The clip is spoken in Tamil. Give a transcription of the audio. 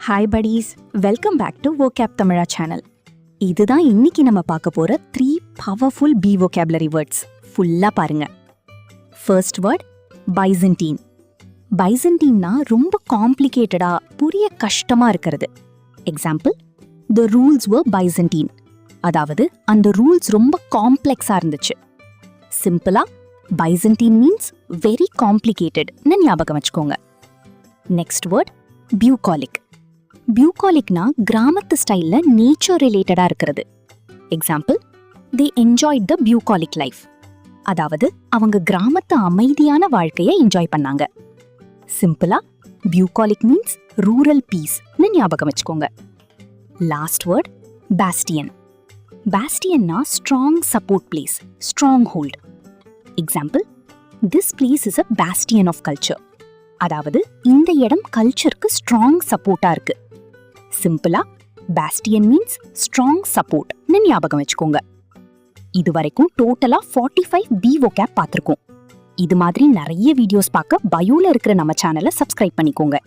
Hi buddies, welcome back to vocab Tamizha channel. இதுதான் இன்னைக்கு நம்ம பார்க்க போற 3 பவர்ஃபுல் பி vocabulary வேர்ட்ஸ். ஃபுல்லா பாருங்க. First word பைசன்டீன். பைசன்டீன்னா ரொம்ப காம்ப்ளிகேட்டடா புரிய கஷ்டமா இருக்கிறது. Example, the rules were byzantine. அதாவது அந்த ரூல்ஸ் ரொம்ப காம்ப்ளெக்ஸா இருந்துச்சு. சிம்பிளா பைசன்டீன் மீன்ஸ் வெரி காம்ப்ளிகேட்டட்னு ஞாபகம் வச்சுக்கோங்க. Next word பியூகாலிக். பியூகாலிக்னா கிராமத்து ஸ்டைல்ல நேச்சர் ரிலேட்டடா இருக்கிறது. Example, they enjoyed the bucolic life. அதாவது அவங்க கிராமத்து அமைதியான வாழ்க்கையை என்ஜாய் பண்ணாங்க. சிம்பிளா பியூகாலிக் மீன்ஸ் ரூரல் பீஸ்னு ஞாபகம் வச்சுக்கோங்க. Last word bastion. பாஸ்டியன்னா strong support place, stronghold. Example, this place is a bastion of culture. அதாவது இந்த இடம் கல்ச்சருக்கு ஸ்ட்ராங் சப்போர்ட்டா இருக்கு. சிம்பிளா பாஸ்டியன் மீன்ஸ் ஸ்ட்ராங் சப்போர்ட்னு ஞாபகம் வச்சுக்கோங்க. இது வரைக்கும் டோட்டலா 45 பி vocab பார்த்திருக்கோம். இது மாதிரி நிறைய வீடியோஸ் பார்க்க பயோல இருக்கிற நம்ம சேனலை சப்ஸ்கிரைப் பண்ணிக்கோங்க.